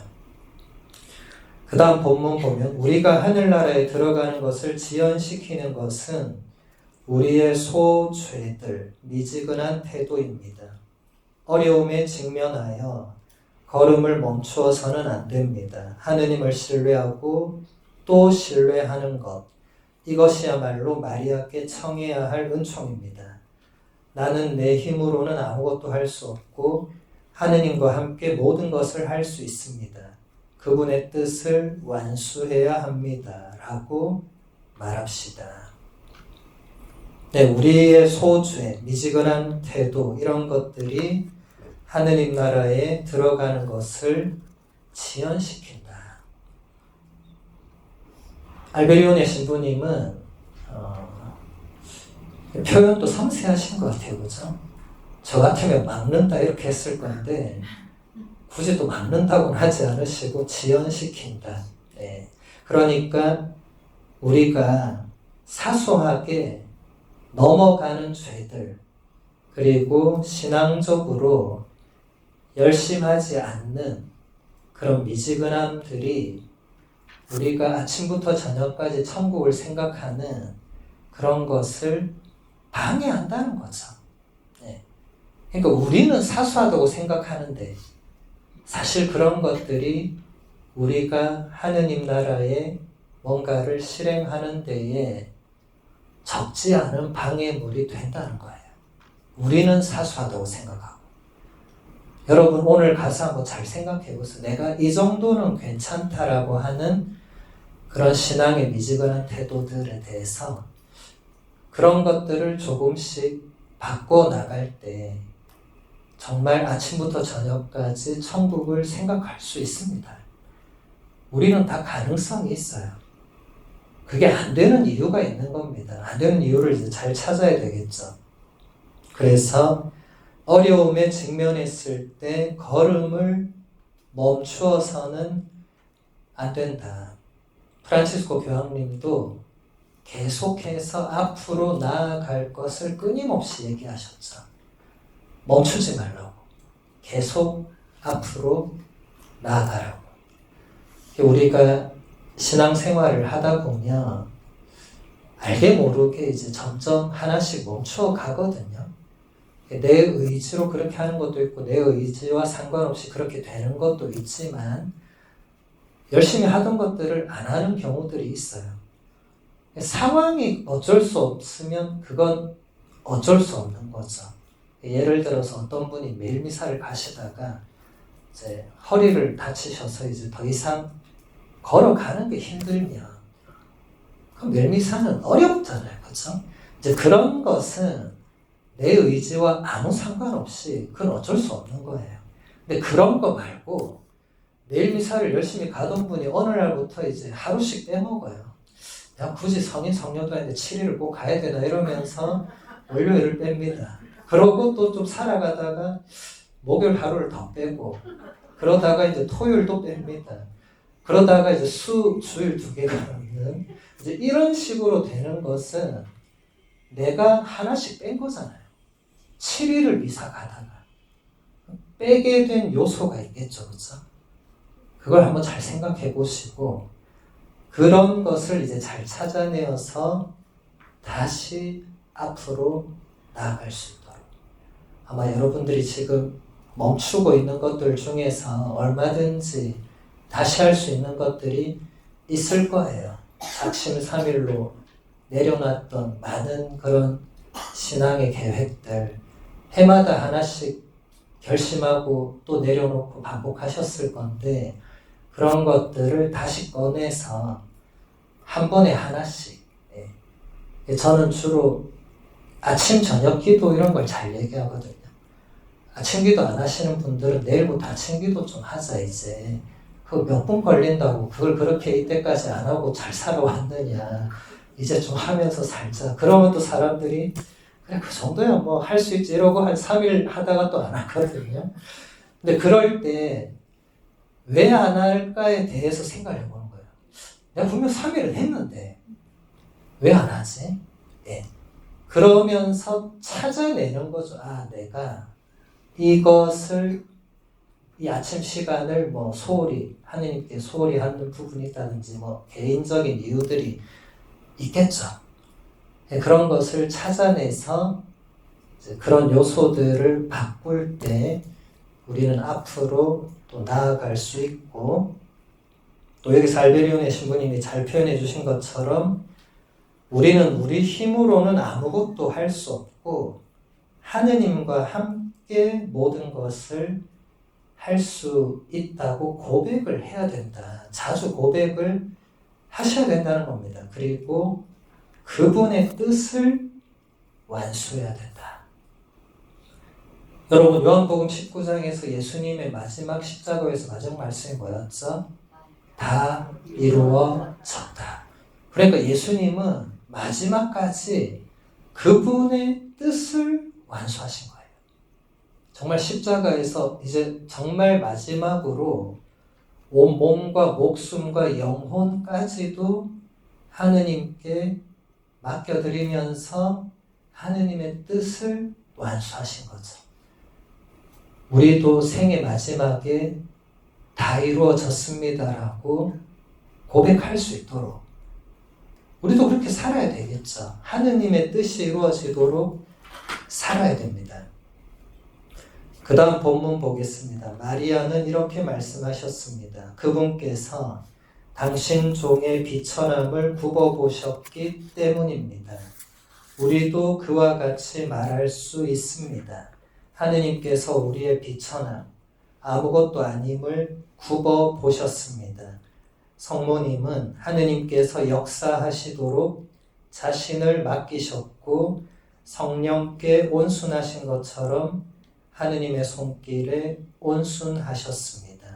그 다음 본문 보면 우리가 하늘나라에 들어가는 것을 지연시키는 것은 우리의 소죄들, 미지근한 태도입니다. 어려움에 직면하여 걸음을 멈추어서는 안 됩니다. 하느님을 신뢰하고 또 신뢰하는 것, 이것이야말로 마리아께 청해야 할 은총입니다. 나는 내 힘으로는 아무것도 할 수 없고 하느님과 함께 모든 것을 할 수 있습니다. 그분의 뜻을 완수해야 합니다. 라고 말합시다. 네, 우리의 소죄, 미지근한 태도 이런 것들이 하느님 나라에 들어가는 것을 지연시킨다. 알베리온의 신부님은 표현도 섬세하신 것 같아요. 그죠? 저 같으면 막는다 이렇게 했을 건데 굳이 또 막는다고는 하지 않으시고 지연시킨다. 네. 그러니까 우리가 사소하게 넘어가는 죄들 그리고 신앙적으로 열심하지 않는 그런 미지근함들이 우리가 아침부터 저녁까지 천국을 생각하는 그런 것을 방해한다는 거죠. 네. 그러니까 우리는 사소하다고 생각하는데 사실 그런 것들이 우리가 하느님 나라에 뭔가를 실행하는 데에 적지 않은 방해물이 된다는 거예요. 우리는 사소하다고 생각하고. 여러분 오늘 가서 한번 잘 생각해 보세요. 내가 이 정도는 괜찮다라고 하는 그런 신앙의 미지근한 태도들에 대해서 그런 것들을 조금씩 바꿔 나갈 때 정말 아침부터 저녁까지 천국을 생각할 수 있습니다. 우리는 다 가능성이 있어요. 그게 안 되는 이유가 있는 겁니다. 안 되는 이유를 이제 잘 찾아야 되겠죠. 그래서 어려움에 직면했을 때 걸음을 멈추어서는 안 된다. 프란치스코 교황님도 계속해서 앞으로 나아갈 것을 끊임없이 얘기하셨죠. 멈추지 말라고. 계속 앞으로 나아가라고. 우리가 신앙생활을 하다 보면 알게 모르게 이제 점점 하나씩 멈춰 가거든요. 내 의지로 그렇게 하는 것도 있고 내 의지와 상관없이 그렇게 되는 것도 있지만 열심히 하던 것들을 안 하는 경우들이 있어요. 상황이 어쩔 수 없으면 그건 어쩔 수 없는 거죠. 예를 들어서 어떤 분이 매일 미사를 가시다가 이제 허리를 다치셔서 이제 더 이상 걸어가는 게 힘들면 그럼 매일 미사는 어렵잖아요. 그렇죠? 이제 그런 것은 내 의지와 아무 상관없이 그건 어쩔 수 없는 거예요. 근데 그런 거 말고 매일 미사를 열심히 가던 분이 어느 날부터 이제 하루씩 빼먹어요. 야, 굳이 성인 성녀도 아닌데 7일을 꼭 가야 되나 이러면서 월요일을 뺍니다. 그러고 또 좀 살아가다가 목요일 하루를 더 빼고 그러다가 이제 토요일도 뺍니다. 그러다가 이제 주일 2개가 있는 이제 이런 식으로 되는 것은 내가 하나씩 뺀 거잖아요. 7일을 미사 가다가 빼게 된 요소가 있겠죠. 그렇죠? 그걸 한번 잘 생각해 보시고 그런 것을 이제 잘 찾아내어서 다시 앞으로 나아갈 수 있도록 아마 여러분들이 지금 멈추고 있는 것들 중에서 얼마든지 다시 할 수 있는 것들이 있을 거예요. 작심삼일로 내려놨던 많은 그런 신앙의 계획들 해마다 하나씩 결심하고 또 내려놓고 반복하셨을 건데 그런 것들을 다시 꺼내서 한 번에 하나씩 저는 주로 아침 저녁 기도 이런 걸 잘 얘기하거든요. 아침 기도 안 하시는 분들은 내일부터 아침 기도 좀 하자 이제 그거 몇 분 걸린다고 그걸 그렇게 이때까지 안 하고 잘 살아왔느냐 이제 좀 하면서 살자. 그러면 또 사람들이 그래 그 정도야 뭐 할 수 있지 이러고 한 3일 하다가 또 안 하거든요. 근데 그럴 때 왜 안 할까에 대해서 생각을 해보는 거예요. 내가 분명 3일을 했는데 왜 안 하지? 예. 그러면서 찾아내는 거죠. 아, 내가 이것을 이 아침 시간을 뭐 소홀히 하느님께 소홀히 하는 부분이 있다든지 뭐 개인적인 이유들이 있겠죠. 예, 그런 것을 찾아내서 이제 그런 요소들을 바꿀 때 우리는 앞으로 또 나아갈 수 있고 또 여기서 알베리온의 신부님이 잘 표현해 주신 것처럼 우리는 우리 힘으로는 아무것도 할 수 없고 하느님과 함께 모든 것을 할 수 있다고 고백을 해야 된다. 자주 고백을 하셔야 된다는 겁니다. 그리고 그분의 뜻을 완수해야 된다. 여러분 요한복음 19장에서 예수님의 마지막 십자가에서 마지막 말씀이 뭐였죠? 다 이루어졌다. 그러니까 예수님은 마지막까지 그분의 뜻을 완수하신 거예요. 정말 십자가에서 이제 정말 마지막으로 온 몸과 목숨과 영혼까지도 하느님께 맡겨드리면서 하느님의 뜻을 완수하신 거죠. 우리도 생의 마지막에 다 이루어졌습니다라고 고백할 수 있도록 우리도 그렇게 살아야 되겠죠. 하느님의 뜻이 이루어지도록 살아야 됩니다. 그 다음 본문 보겠습니다. 마리아는 이렇게 말씀하셨습니다. 그분께서 당신 종의 비천함을 굽어보셨기 때문입니다. 우리도 그와 같이 말할 수 있습니다. 하느님께서 우리의 비천함, 아무것도 아님을 굽어보셨습니다. 성모님은 하느님께서 역사하시도록 자신을 맡기셨고 성령께 온순하신 것처럼 하느님의 손길에 온순하셨습니다.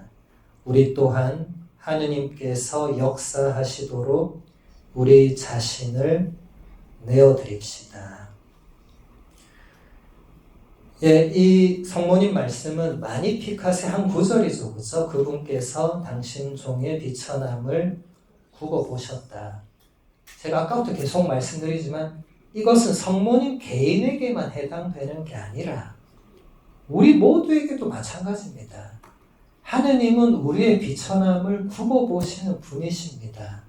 우리 또한 하느님께서 역사하시도록 우리 자신을 내어드립시다. 예, 이 성모님 말씀은 마니피카스의 한 구절이죠. 그죠? 그분께서 당신 종의 비천함을 굽어보셨다. 제가 아까부터 계속 말씀드리지만 이것은 성모님 개인에게만 해당되는 게 아니라 우리 모두에게도 마찬가지입니다. 하느님은 우리의 비천함을 굽어보시는 분이십니다.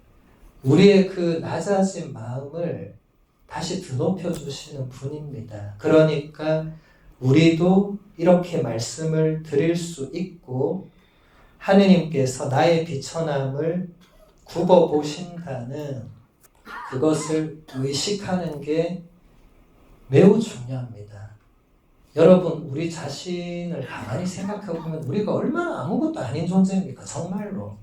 우리의 그 낮아진 마음을 다시 드높여 주시는 분입니다. 그러니까 우리도 이렇게 말씀을 드릴 수 있고 하느님께서 나의 비천함을 굽어보신다는 그것을 의식하는 게 매우 중요합니다. 여러분, 우리 자신을 가만히 생각해보면 우리가 얼마나 아무것도 아닌 존재입니까? 정말로.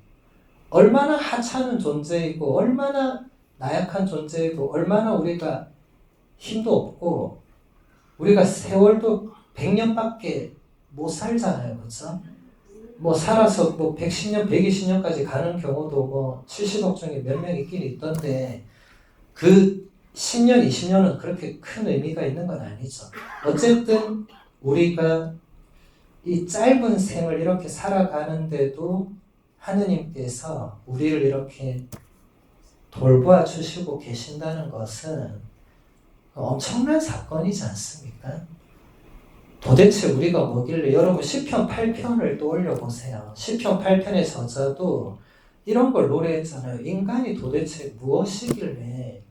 얼마나 하찮은 존재이고 얼마나 나약한 존재이고 얼마나 우리가 힘도 없고 우리가 세월도 100년밖에 못 살잖아요. 그렇죠? 뭐 살아서 뭐 110년, 120년까지 가는 경우도 뭐 70억 중에 몇 명 있긴 있던데 그 10년, 20년은 그렇게 큰 의미가 있는 건 아니죠. 어쨌든 우리가 이 짧은 생을 이렇게 살아가는데도 하느님께서 우리를 이렇게 돌보아 주시고 계신다는 것은 엄청난 사건이지 않습니까? 도대체 우리가 뭐길래 여러분 시편 8편을 떠올려 보세요. 시편 8편의 저자도 이런 걸 노래했잖아요. 인간이 도대체 무엇이길래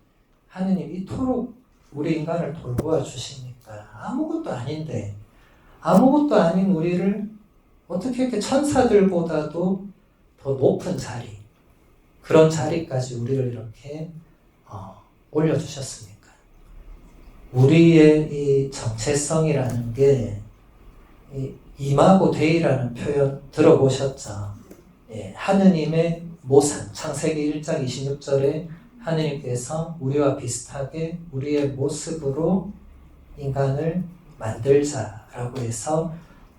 하느님 이토록 우리 인간을 돌보아 주십니까? 아무것도 아닌데 아무것도 아닌 우리를 어떻게 이렇게 천사들보다도 더 높은 자리 그런 자리까지 우리를 이렇게 올려주셨습니까? 우리의 이 정체성이라는 게 이마고 데이라는 표현 들어보셨죠? 예, 하느님의 모상 창세기 1장 26절에 하느님께서 우리와 비슷하게 우리의 모습으로 인간을 만들자라고 해서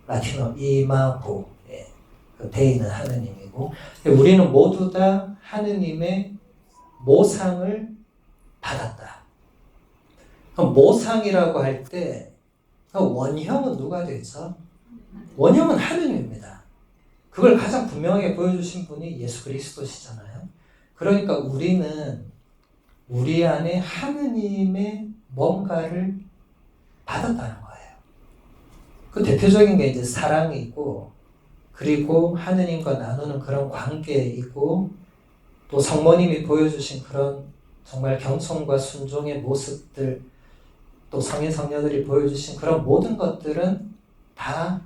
라틴어 이마고 그 데이는 하느님이고 우리는 모두 다 하느님의 모상을 받았다. 그럼 모상이라고 할 때 원형은 누가 되죠? 원형은 하느님입니다. 그걸 가장 분명하게 보여주신 분이 예수 그리스도시잖아요. 그러니까 우리는 우리 안에 하느님의 뭔가를 받았다는 거예요. 그 대표적인 게 이제 사랑이고 그리고 하느님과 나누는 그런 관계이고 또 성모님이 보여주신 그런 정말 경청과 순종의 모습들 또 성인 성녀들이 보여주신 그런 모든 것들은 다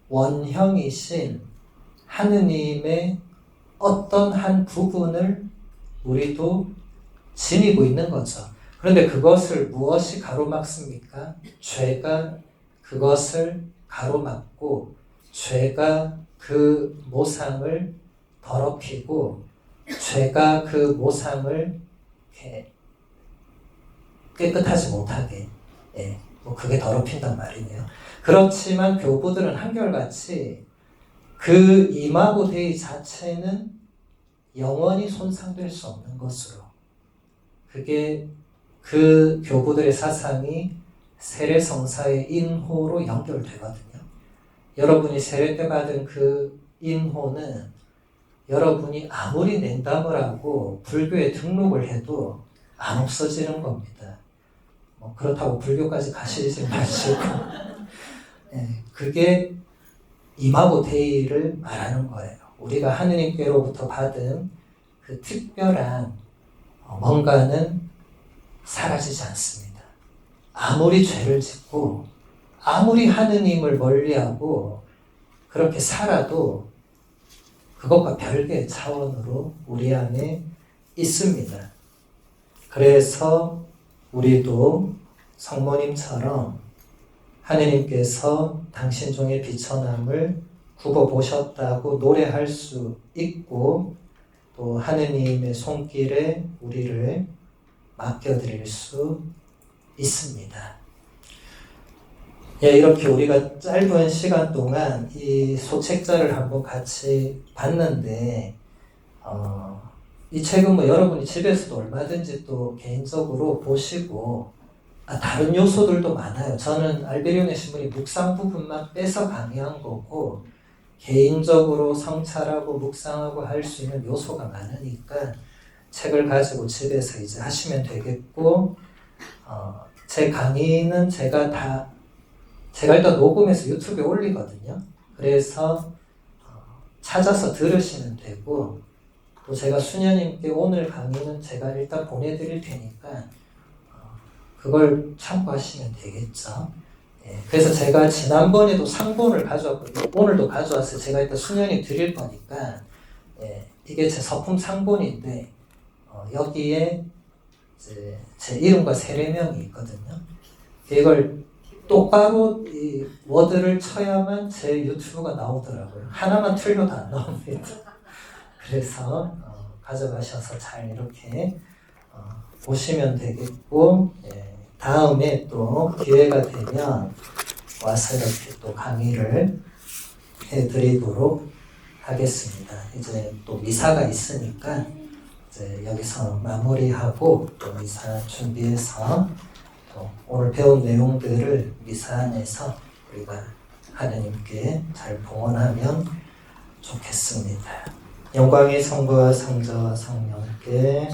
원형이신 하느님의 어떤 한 부분을 우리도 지니고 있는 거죠. 그런데 그것을 무엇이 가로막습니까? 죄가 그것을 가로막고 죄가 그 모상을 더럽히고 죄가 그 모상을 이렇게 깨끗하지 못하게 뭐 그게 더럽힌단 말이네요. 그렇지만 교부들은 한결같이 그 이마고 데이 자체는 영원히 손상될 수 없는 것으로 그게 그 교부들의 사상이 세례성사의 인호로 연결되거든요. 여러분이 세례 때 받은 그 인호는 여러분이 아무리 냉담을 하고 불교에 등록을 해도 안 없어지는 겁니다. 뭐 그렇다고 불교까지 가시지 마시고 그게 이마고 데이를 말하는 거예요. 우리가 하느님께로부터 받은 그 특별한 뭔가는 사라지지 않습니다. 아무리 죄를 짓고 아무리 하느님을 멀리하고 그렇게 살아도 그것과 별개의 차원으로 우리 안에 있습니다. 그래서 우리도 성모님처럼 하느님께서 당신 중에 비천함을 굽어보셨다고 노래할 수 있고 또 하느님의 손길에 우리를 맡겨드릴 수 있습니다. 이렇게 우리가 짧은 시간 동안 이 소책자를 한번 같이 봤는데 이 책은 뭐 여러분이 집에서도 얼마든지 또 개인적으로 보시고 다른 요소들도 많아요. 저는 알베리온의 신분이 묵상 부분만 빼서 강의한 거고 개인적으로 성찰하고 묵상하고 할 수 있는 요소가 많으니까 책을 가지고 집에서 이제 하시면 되겠고, 제 강의는 제가 일단 녹음해서 유튜브에 올리거든요. 그래서 찾아서 들으시면 되고, 또 제가 수녀님께 오늘 강의는 제가 일단 보내드릴 테니까 그걸 참고하시면 되겠죠. 예, 그래서 제가 지난번에도 상본을 가져왔거든요. 오늘도 가져왔어요. 제가 일단 수녀님 드릴 거니까 이게 제 서품 상본인데 여기에 이제 제 이름과 세례명이 있거든요. 이걸 똑바로 이 워드를 쳐야만 제 유튜브가 나오더라고요. 하나만 틀려도 안 나옵니다. 그래서 가져가셔서 잘 이렇게 보시면 되겠고, 다음에 또 기회가 되면 와서 이렇게 또 강의를 해드리도록 하겠습니다. 이제 또 미사가 있으니까 이제 여기서 마무리하고 또 미사 준비해서 또 오늘 배운 내용들을 미사 안에서 우리가 하나님께 잘 봉헌하면 좋겠습니다. 영광이 성부와 성자와 성령께